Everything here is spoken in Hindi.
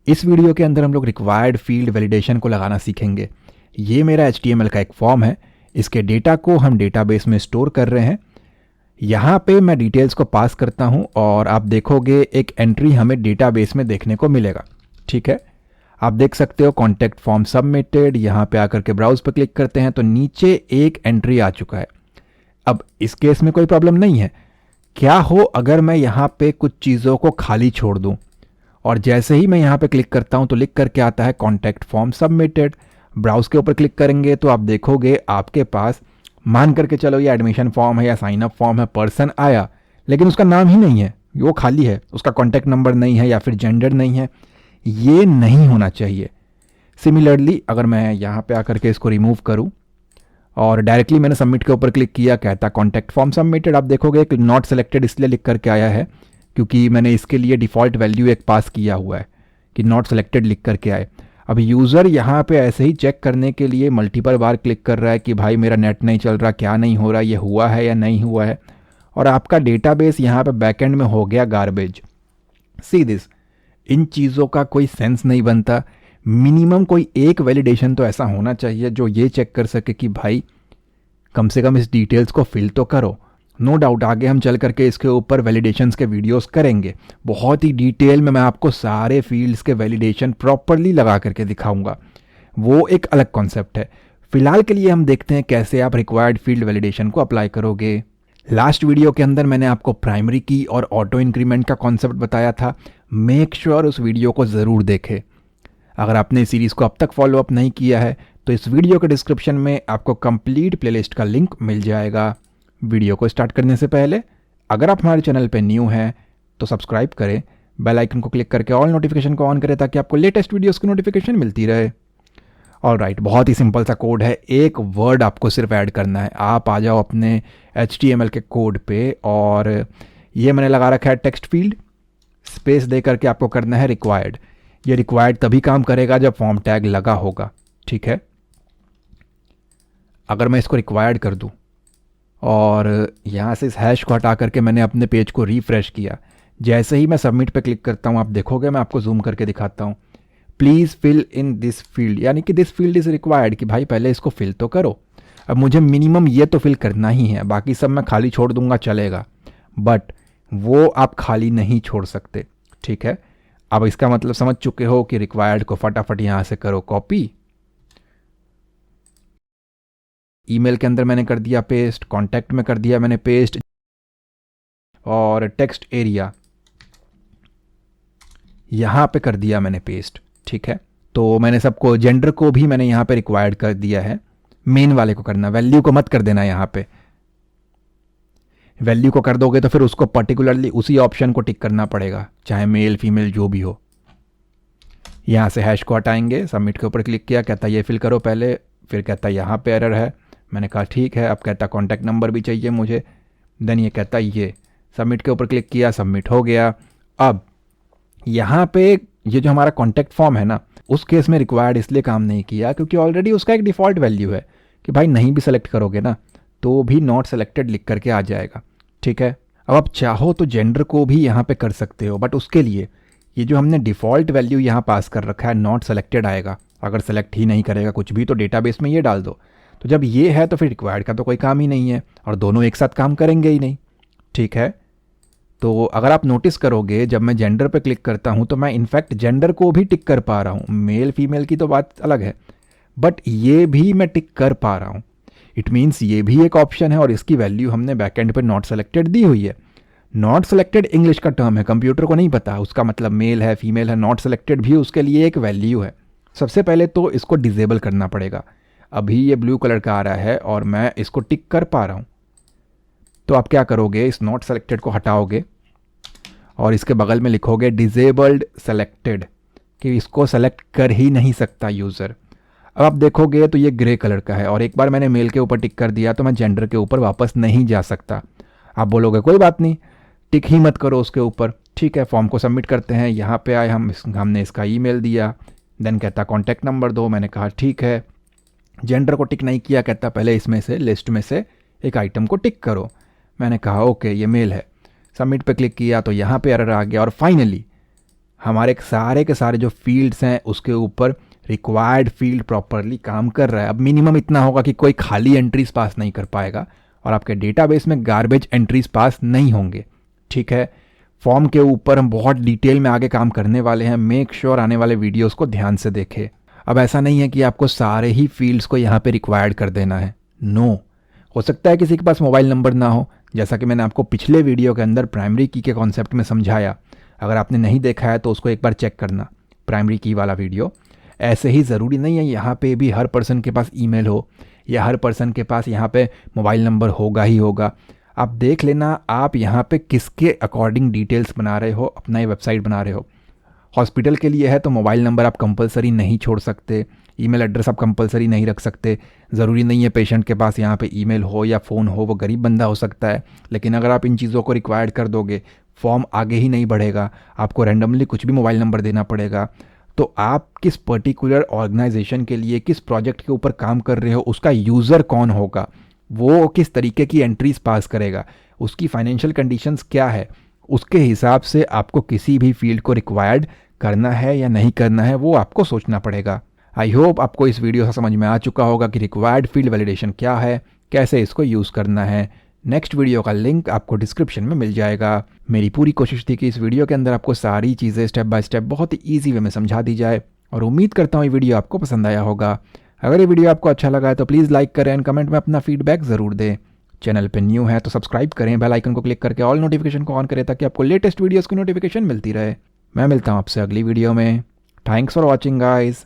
इस वीडियो के अंदर हम लोग रिक्वायर्ड फील्ड वैलिडेशन को लगाना सीखेंगे। ये मेरा HTML का एक फॉर्म है। इसके डेटा को हम डेटाबेस में स्टोर कर रहे हैं। यहाँ पे मैं डिटेल्स को पास करता हूँ और आप देखोगे एक एंट्री हमें डेटाबेस में देखने को मिलेगा। ठीक है, आप देख सकते हो कॉन्टैक्ट फॉर्म सबमिटेड। यहाँ पे आकर के ब्राउज पर क्लिक करते हैं तो नीचे एक एंट्री आ चुका है। अब इस केस में कोई प्रॉब्लम नहीं है। क्या हो अगर मैं यहाँ पे कुछ चीज़ों को खाली छोड़ दूँ और जैसे ही मैं यहाँ पे क्लिक करता हूँ तो लिख करके आता है कॉन्टैक्ट फॉर्म सबमिटेड। ब्राउज के ऊपर क्लिक करेंगे तो आप देखोगे आपके पास, मान करके चलो ये एडमिशन फॉर्म है या साइन अप फॉर्म है, पर्सन आया लेकिन उसका नाम ही नहीं है, वो खाली है, उसका कॉन्टैक्ट नंबर नहीं है या फिर जेंडर नहीं है। ये नहीं होना चाहिए। सिमिलरली अगर मैं यहाँ पे आकर के इसको रिमूव करूँ और डायरेक्टली मैंने सबमिट के ऊपर क्लिक किया, कहता कॉन्टैक्ट फॉर्म सबमिटेड। आप देखोगे एक नॉट सेलेक्टेड इसलिए लिख करके आया है क्योंकि मैंने इसके लिए डिफ़ॉल्ट वैल्यू एक पास किया हुआ है कि नॉट सेलेक्टेड लिख करके आए। अब यूज़र यहाँ पे ऐसे ही चेक करने के लिए मल्टीपल बार क्लिक कर रहा है कि भाई मेरा नेट नहीं चल रहा, क्या नहीं हो रहा, ये हुआ है या नहीं हुआ है, और आपका डेटाबेस यहाँ पे बैकएंड में हो गया गार्बेज। सी दिस, इन चीज़ों का कोई सेंस नहीं बनता। मिनिमम कोई एक वैलिडेशन तो ऐसा होना चाहिए जो ये चेक कर सके कि भाई कम से कम इस डिटेल्स को फिल तो करो। नो डाउट आगे हम चल करके इसके ऊपर वैलिडेशंस के वीडियोस करेंगे। बहुत ही डिटेल में मैं आपको सारे फील्ड्स के वैलिडेशन प्रॉपरली लगा करके दिखाऊंगा, वो एक अलग कॉन्सेप्ट है। फिलहाल के लिए हम देखते हैं कैसे आप रिक्वायर्ड फील्ड वैलिडेशन को अप्लाई करोगे। लास्ट वीडियो के अंदर मैंने आपको प्राइमरी की और ऑटो इंक्रीमेंट का कॉन्सेप्ट बताया था। मेक श्योर उस वीडियो को ज़रूर देखें। अगर आपने इस सीरीज़ को अब तक फॉलो अप नहीं किया है तो इस वीडियो के डिस्क्रिप्शन में आपको कंप्लीट प्लेलिस्ट का लिंक मिल जाएगा। वीडियो को स्टार्ट करने से पहले अगर आप हमारे चैनल पे न्यू हैं तो सब्सक्राइब करें, बेल आइकन को क्लिक करके ऑल नोटिफिकेशन को ऑन करें ताकि आपको लेटेस्ट वीडियोस की नोटिफिकेशन मिलती रहे। ऑलराइट, बहुत ही सिंपल सा कोड है। एक वर्ड आपको सिर्फ ऐड करना है। आप आ जाओ अपने HTML के कोड पे और ये मैंने लगा रखा है टेक्स्ट फील्ड, स्पेस दे करके आपको करना है रिक्वायर्ड। ये रिक्वायर्ड तभी काम करेगा जब फॉर्म टैग लगा होगा। ठीक है, अगर मैं इसको रिक्वायर्ड कर दूं और यहाँ से इस हैश को हटा करके मैंने अपने पेज को रिफ्रेश किया, जैसे ही मैं सबमिट पे क्लिक करता हूँ आप देखोगे, मैं आपको जूम करके दिखाता हूँ, please fill in this field, यानी कि दिस फील्ड इज़ रिक्वायर्ड, कि भाई पहले इसको फिल तो करो। अब मुझे मिनिमम ये तो फिल करना ही है, बाकी सब मैं खाली छोड़ दूंगा चलेगा, बट वो आप खाली नहीं छोड़ सकते। ठीक है, अब इसका मतलब समझ चुके हो कि रिक्वायर्ड को फटाफट यहाँ से करो कॉपी, ईमेल के अंदर मैंने कर दिया पेस्ट, कॉन्टैक्ट में कर दिया मैंने पेस्ट, और टेक्स्ट एरिया यहाँ पे कर दिया मैंने पेस्ट। ठीक है, तो मैंने सबको, जेंडर को भी मैंने यहाँ पे रिक्वायर्ड कर दिया है। मेन वाले को करना, वैल्यू को मत कर देना। यहाँ पे वैल्यू को कर दोगे तो फिर उसको पर्टिकुलरली उसी ऑप्शन को टिक करना पड़ेगा, चाहे मेल फीमेल जो भी हो। यहाँ से हैश को हटाएंगे, सबमिट के ऊपर क्लिक किया, कहता ये फिल करो पहले, फिर कहता यहाँ पे एरर है, मैंने कहा ठीक है। अब कहता कॉन्टैक्ट नंबर भी चाहिए मुझे, देन ये कहता ये, सबमिट के ऊपर क्लिक किया, सबमिट हो गया। अब यहाँ पे ये जो हमारा कॉन्टैक्ट फॉर्म है ना, उस केस में रिक्वायर्ड इसलिए काम नहीं किया क्योंकि ऑलरेडी उसका एक डिफ़ॉल्ट वैल्यू है कि भाई नहीं भी सेलेक्ट करोगे ना तो भी नॉट सेलेक्टेड लिख करके आ जाएगा। ठीक है, अब आप चाहो तो जेंडर को भी यहाँ पे कर सकते हो, बट उसके लिए ये जो हमने डिफ़ॉल्ट वैल्यू यहाँ पास कर रखा है नॉट सेलेक्टेड आएगा। अगर सेलेक्ट ही नहीं करेगा कुछ भी तो डेटाबेस में ये डाल दो। तो जब ये है तो फिर रिक्वायर्ड का तो कोई काम ही नहीं है और दोनों एक साथ काम करेंगे ही नहीं। ठीक है, तो अगर आप नोटिस करोगे जब मैं जेंडर पे क्लिक करता हूँ तो मैं इनफैक्ट जेंडर को भी टिक कर पा रहा हूँ। मेल फीमेल की तो बात अलग है, बट ये भी मैं टिक कर पा रहा हूँ। इट मीन्स ये भी एक ऑप्शन है और इसकी वैल्यू हमने बैकएंड पे नॉट सेलेक्टेड दी हुई है। नॉट सेलेक्टेड इंग्लिश का टर्म है, कंप्यूटर को नहीं पता उसका मतलब मेल है फीमेल है। नॉट सेलेक्टेड भी उसके लिए एक वैल्यू है। सबसे पहले तो इसको डिसेबल करना पड़ेगा। अभी ये ब्लू कलर का आ रहा है और मैं इसको टिक कर पा रहा हूँ। तो आप क्या करोगे, इस नॉट सेलेक्टेड को हटाओगे और इसके बगल में लिखोगे डिसेबल्ड सेलेक्टेड, कि इसको सेलेक्ट कर ही नहीं सकता यूज़र। अब आप देखोगे तो ये ग्रे कलर का है और एक बार मैंने मेल के ऊपर टिक कर दिया तो मैं जेंडर के ऊपर वापस नहीं जा सकता। आप बोलोगे कोई बात नहीं, टिक ही मत करो उसके ऊपर। ठीक है, फॉर्म को सबमिट करते हैं। यहाँ पे आए हमने इसका ईमेल दिया, देन कहता कॉन्टैक्ट नंबर दो, मैंने कहा ठीक है। जेंडर को टिक नहीं किया, कहता पहले इसमें से लिस्ट में से एक आइटम को टिक करो, मैंने कहा ओके ये मेल है। सबमिट पे क्लिक किया तो यहाँ पे एरर आ गया और फाइनली हमारे सारे के सारे जो फील्ड्स हैं उसके ऊपर रिक्वायर्ड फील्ड प्रॉपरली काम कर रहा है। अब मिनिमम इतना होगा कि कोई खाली एंट्रीज पास नहीं कर पाएगा और आपके डेटाबेस में गार्बेज एंट्रीज पास नहीं होंगे। ठीक है, फॉर्म के ऊपर हम बहुत डिटेल में आगे काम करने वाले हैं। मेक श्योर आने वाले वीडियोस को ध्यान से देखें। अब ऐसा नहीं है कि आपको सारे ही फील्ड्स को यहाँ पे रिक्वायर्ड कर देना है। नो, हो सकता है किसी के पास मोबाइल नंबर ना हो, जैसा कि मैंने आपको पिछले वीडियो के अंदर प्राइमरी की के कॉन्सेप्ट में समझाया। अगर आपने नहीं देखा है तो उसको एक बार चेक करना, प्राइमरी की वाला वीडियो। ऐसे ही ज़रूरी नहीं है यहाँ पे भी हर पर्सन के पास ईमेल हो या हर पर्सन के पास यहाँ पे मोबाइल नंबर होगा ही होगा। आप देख लेना आप यहाँ पे किसके अकॉर्डिंग डिटेल्स बना रहे हो, अपना ये वेबसाइट बना रहे हो। हॉस्पिटल के लिए है तो मोबाइल नंबर आप कंपलसरी नहीं छोड़ सकते, ईमेल एड्रेस आप कंपलसरी नहीं रख सकते। ज़रूरी नहीं है पेशेंट के पास यहाँ पे ईमेल हो या फ़ोन हो, वो गरीब बंदा हो सकता है। लेकिन अगर आप इन चीज़ों को रिक्वायर्ड कर दोगे, फॉर्म आगे ही नहीं बढ़ेगा, आपको रैंडमली कुछ भी मोबाइल नंबर देना पड़ेगा। तो आप किस पर्टिकुलर ऑर्गेनाइजेशन के लिए, किस प्रोजेक्ट के ऊपर काम कर रहे हो, उसका यूज़र कौन होगा, वो किस तरीके की एंट्रीज पास करेगा, उसकी फाइनेंशियल कंडीशंस क्या है, उसके हिसाब से आपको किसी भी फील्ड को रिक्वायर्ड करना है या नहीं करना है, वो आपको सोचना पड़ेगा। आई होप आपको इस वीडियो से समझ में आ चुका होगा कि रिक्वायर्ड फील्ड वैलिडेशन क्या है, कैसे इसको यूज़ करना है। नेक्स्ट वीडियो का लिंक आपको डिस्क्रिप्शन में मिल जाएगा। मेरी पूरी कोशिश थी कि इस वीडियो के अंदर आपको सारी चीज़ें स्टेप बाय स्टेप बहुत ही ईजी वे में समझा दी जाए, और उम्मीद करता हूँ ये वीडियो आपको पसंद आया होगा। अगर ये वीडियो आपको अच्छा लगा है तो प्लीज़ लाइक करें एंड कमेंट में अपना फीडबैक ज़रूर दें। चैनल पे न्यू है तो सब्सक्राइब करें, बेल आइकन को क्लिक करके ऑल नोटिफिकेशन को ऑन करें ताकि आपको लेटेस्ट वीडियोज़ की नोटिफिकेशन मिलती रहे। मैं मिलता हूँ आपसे अगली वीडियो में। Thanks for watching guys.